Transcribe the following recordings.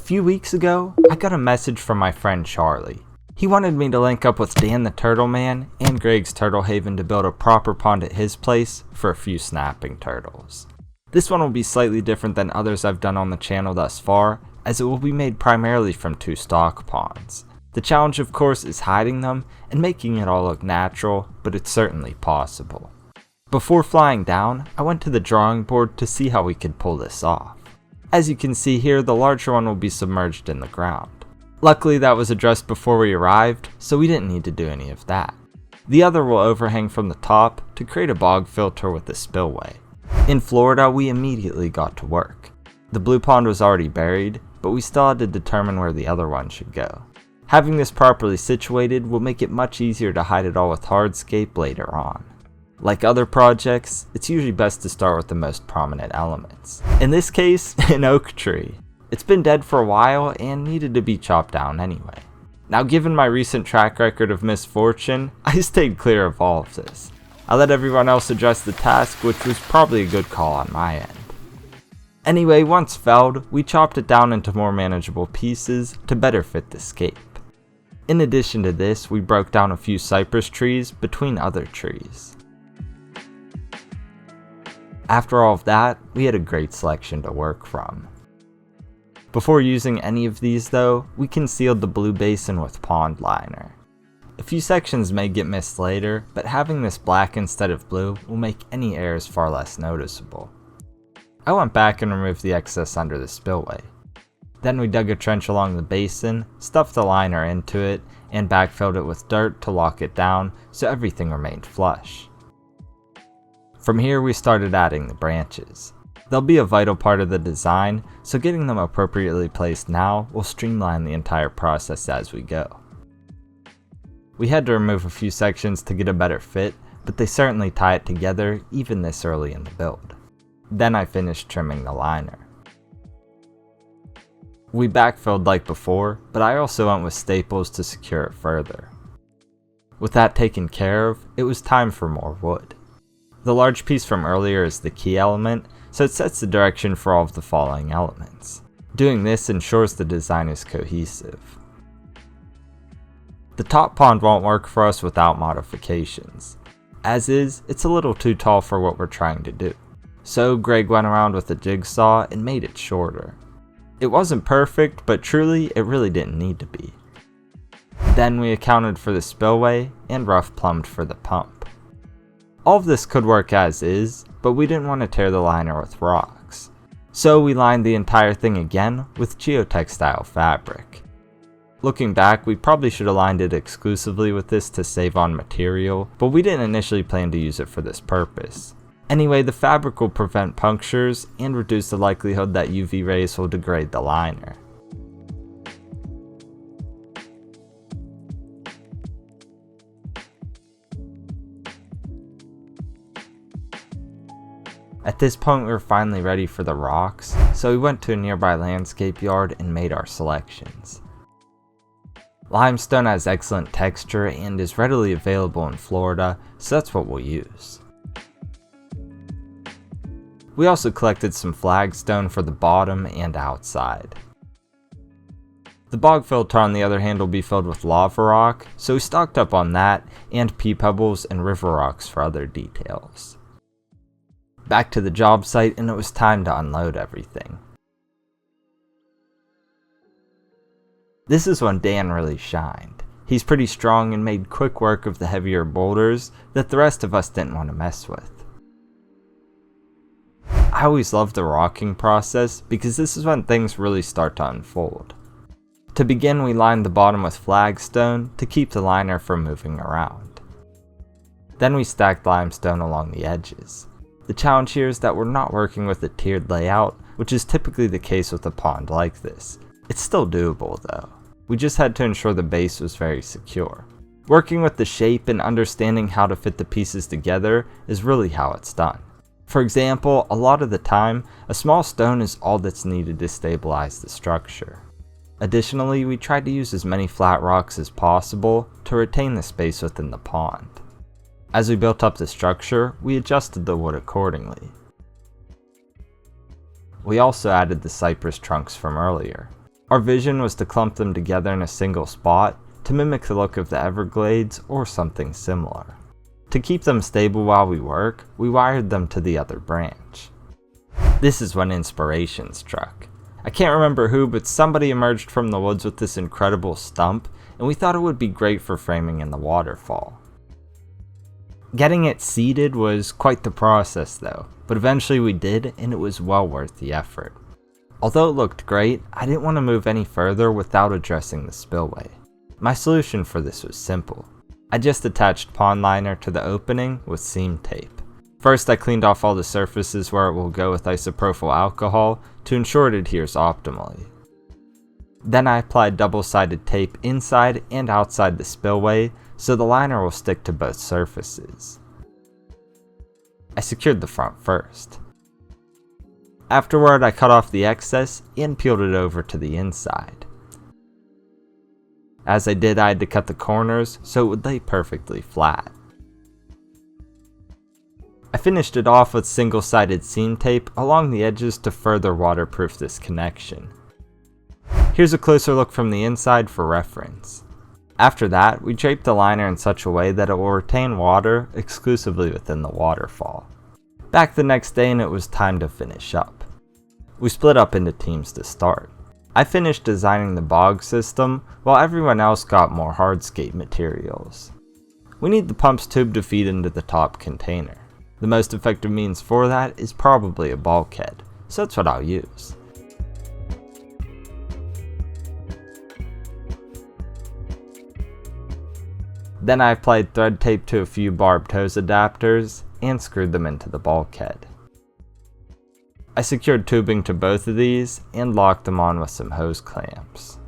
few weeks ago, I got a message from my friend Charlie. He wanted me to link up with Dan the Turtle Man and Greg's Turtle Haven to build a proper pond at his place for a few snapping turtles. This one will be slightly different than others I've done on the channel thus far, as it will be made primarily from 2 stock ponds. The challenge of course is hiding them and making it all look natural, but it's certainly possible. Before flying down, I went to the drawing board to see how we could pull this off. As you can see here, the larger one will be submerged in the ground. Luckily that was addressed before we arrived, so we didn't need to do any of that. The other will overhang from the top to create a bog filter with a spillway. In Florida, we immediately got to work. The blue pond was already buried, but we still had to determine where the other one should go. Having this properly situated will make it much easier to hide it all with Hardscape later on. Like other projects, it's usually best to start with the most prominent elements. In this case, an oak tree. It's been dead for a while and needed to be chopped down anyway. Now given my recent track record of misfortune, I stayed clear of all of this. I let everyone else address the task, which was probably a good call on my end. Anyway, once felled, we chopped it down into more manageable pieces to better fit the scape. In addition to this, we broke down a few cypress trees between other trees. After all of that, we had a great selection to work from. Before using any of these though, we concealed the blue basin with pond liner. A few sections may get missed later, but having this black instead of blue will make any errors far less noticeable. I went back and removed the excess under the spillway. Then we dug a trench along the basin, stuffed the liner into it, and backfilled it with dirt to lock it down so everything remained flush. From here we started adding the branches. They'll be a vital part of the design, so getting them appropriately placed now will streamline the entire process as we go. We had to remove a few sections to get a better fit, but they certainly tie it together even this early in the build. Then I finished trimming the liner. We backfilled like before, but I also went with staples to secure it further. With that taken care of, it was time for more wood. The large piece from earlier is the key element, so it sets the direction for all of the following elements. Doing this ensures the design is cohesive. The top pond won't work for us without modifications. As is, it's a little too tall for what we're trying to do. So Greg went around with a jigsaw and made it shorter. It wasn't perfect, but truly it really didn't need to be. Then we accounted for the spillway and rough plumbed for the pump. All of this could work as is, but we didn't want to tear the liner with rocks. So we lined the entire thing again with Geotextile fabric. Looking back, we probably should have lined it exclusively with this to save on material, but we didn't initially plan to use it for this purpose. Anyway, the fabric will prevent punctures and reduce the likelihood that UV rays will degrade the liner. At this point we were finally ready for the rocks, so we went to a nearby landscape yard and made our selections. Limestone has excellent texture and is readily available in Florida, so that's what we'll use. We also collected some flagstone for the bottom and outside. The bog filter on the other hand will be filled with lava rock, so we stocked up on that and pea pebbles and river rocks for other details. Back to the job site and it was time to unload everything. This is when Dan really shined. He's pretty strong and made quick work of the heavier boulders that the rest of us didn't want to mess with. I always love the rocking process because this is when things really start to unfold. To begin, we lined the bottom with flagstone to keep the liner from moving around. Then we stacked limestone along the edges. The challenge here is that we're not working with a tiered layout, which is typically the case with a pond like this. It's still doable though. We just had to ensure the base was very secure. Working with the shape and understanding how to fit the pieces together is really how it's done. For example, a lot of the time, a small stone is all that's needed to stabilize the structure. Additionally, we tried to use as many flat rocks as possible to retain the space within the pond. As we built up the structure, we adjusted the wood accordingly. We also added the cypress trunks from earlier. Our vision was to clump them together in a single spot to mimic the look of the Everglades or something similar. To keep them stable while we work, we wired them to the other branch. This is when inspiration struck. I can't remember who, but somebody emerged from the woods with this incredible stump, and we thought it would be great for framing in the waterfall. Getting it seated was quite the process though, but eventually we did, and it was well worth the effort. Although it looked great, I didn't want to move any further without addressing the spillway. My solution for this was simple. I just attached pond liner to the opening with seam tape. First, I cleaned off all the surfaces where it will go with isopropyl alcohol to ensure it adheres optimally. Then I applied double-sided tape inside and outside the spillway so the liner will stick to both surfaces. I secured the front first. Afterward, I cut off the excess and peeled it over to the inside. As I did, I had to cut the corners so it would lay perfectly flat. I finished it off with single-sided seam tape along the edges to further waterproof this connection. Here's a closer look from the inside for reference. After that, we draped the liner in such a way that it will retain water exclusively within the waterfall. Back the next day and it was time to finish up. We split up into teams to start. I finished designing the bog system while everyone else got more hardscape materials. We need the pump's tube to feed into the top container. The most effective means for that is probably a bulkhead, so that's what I'll use. Then I applied thread tape to a few barbed hose adapters and screwed them into the bulkhead. I secured tubing to both of these and locked them on with some hose clamps.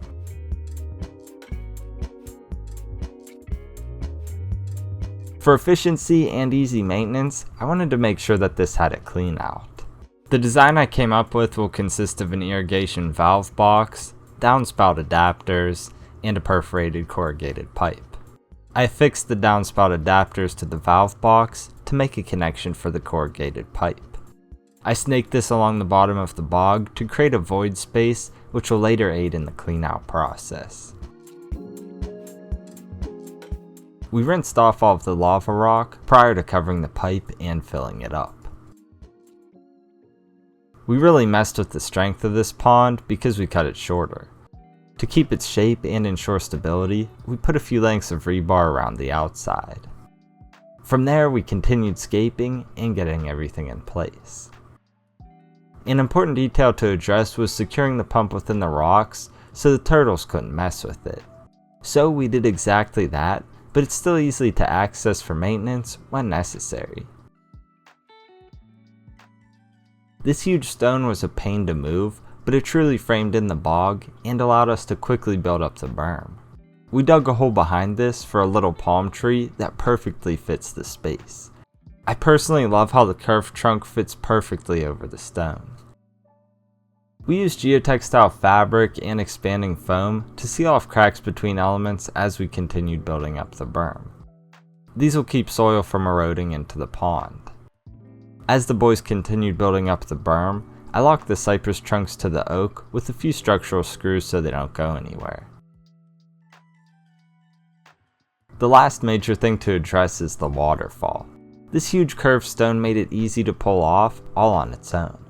For efficiency and easy maintenance, I wanted to make sure that this had a clean out. The design I came up with will consist of an irrigation valve box, downspout adapters, and a perforated corrugated pipe. I affixed the downspout adapters to the valve box to make a connection for the corrugated pipe. I snaked this along the bottom of the bog to create a void space which will later aid in the clean out process. We rinsed off all of the lava rock prior to covering the pipe and filling it up. We really messed with the strength of this pond because we cut it shorter. To keep its shape and ensure stability, we put a few lengths of rebar around the outside. From there, we continued scaping and getting everything in place. An important detail to address was securing the pump within the rocks so the turtles couldn't mess with it. So we did exactly that, but it's still easy to access for maintenance when necessary. This huge stone was a pain to move, but it truly framed in the bog and allowed us to quickly build up the berm. We dug a hole behind this for a little palm tree that perfectly fits the space. I personally love how the curved trunk fits perfectly over the stone. We used geotextile fabric and expanding foam to seal off cracks between elements as we continued building up the berm. These will keep soil from eroding into the pond. As the boys continued building up the berm, I locked the cypress trunks to the oak with a few structural screws so they don't go anywhere. The last major thing to address is the waterfall. This huge curved stone made it easy to pull off all on its own.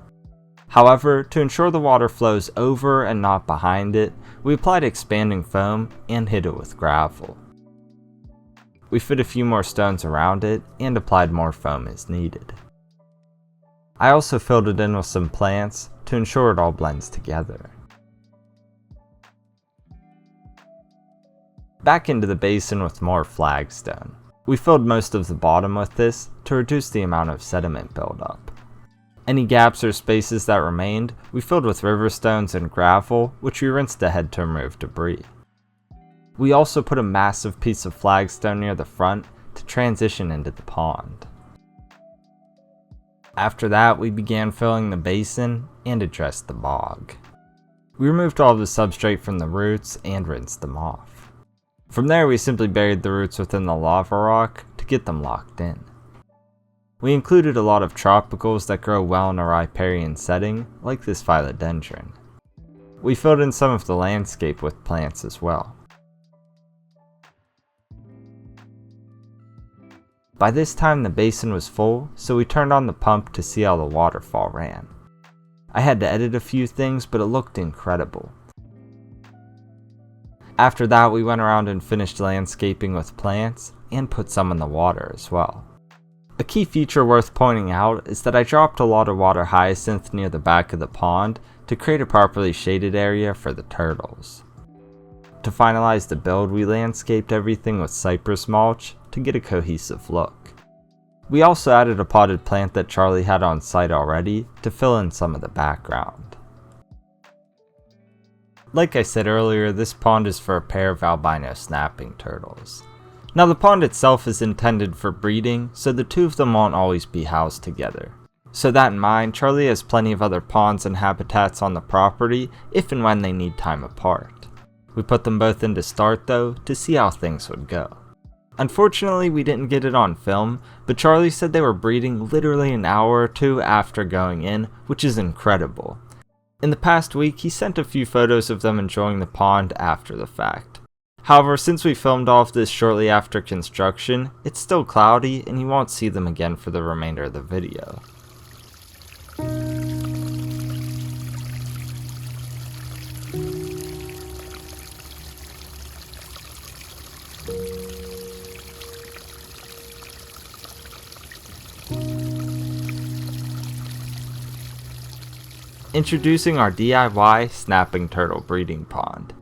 However, to ensure the water flows over and not behind it, we applied expanding foam and hid it with gravel. We fit a few more stones around it and applied more foam as needed. I also filled it in with some plants to ensure it all blends together. Back into the basin with more flagstone. We filled most of the bottom with this to reduce the amount of sediment buildup. Any gaps or spaces that remained, we filled with river stones and gravel, which we rinsed ahead to remove debris. We also put a massive piece of flagstone near the front to transition into the pond. After that, we began filling the basin and addressed the bog. We removed all of the substrate from the roots and rinsed them off. From there, we simply buried the roots within the lava rock to get them locked in. We included a lot of tropicals that grow well in a riparian setting, like this philodendron. We filled in some of the landscape with plants as well. By this time the basin was full, so we turned on the pump to see how the waterfall ran. I had to edit a few things, but it looked incredible. After that we went around and finished landscaping with plants, and put some in the water as well. A key feature worth pointing out is that I dropped a lot of water hyacinth near the back of the pond to create a properly shaded area for the turtles. To finalize the build, we landscaped everything with cypress mulch to get a cohesive look. We also added a potted plant that Charlie had on site already to fill in some of the background. Like I said earlier, this pond is for a pair of albino snapping turtles. Now the pond itself is intended for breeding, so the two of them won't always be housed together. So that in mind, Charlie has plenty of other ponds and habitats on the property if and when they need time apart. We put them both in to start though, to see how things would go. Unfortunately, we didn't get it on film, but Charlie said they were breeding literally an hour or two after going in, which is incredible. In the past week, he sent a few photos of them enjoying the pond after the fact. However, since we filmed all of this shortly after construction, it's still cloudy and you won't see them again for the remainder of the video. Introducing our DIY snapping turtle breeding pond.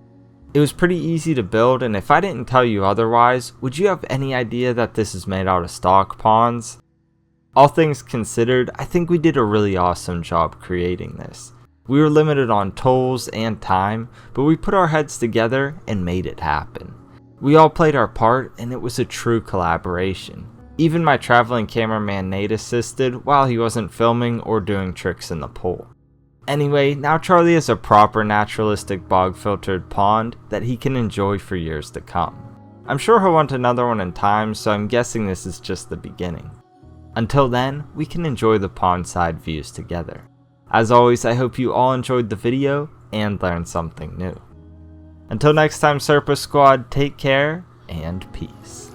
It was pretty easy to build, and if I didn't tell you otherwise, would you have any idea that this is made out of stock ponds? All things considered, I think we did a really awesome job creating this. We were limited on tools and time, but we put our heads together and made it happen. We all played our part, and it was a true collaboration. Even my traveling cameraman Nate assisted while he wasn't filming or doing tricks in the pool. Anyway, now Charlie has a proper naturalistic bog filtered pond that he can enjoy for years to come. I'm sure he'll want another one in time, so I'm guessing this is just the beginning. Until then, we can enjoy the pond side views together. As always, I hope you all enjoyed the video and learned something new. Until next time, Serpa Squad, take care and peace.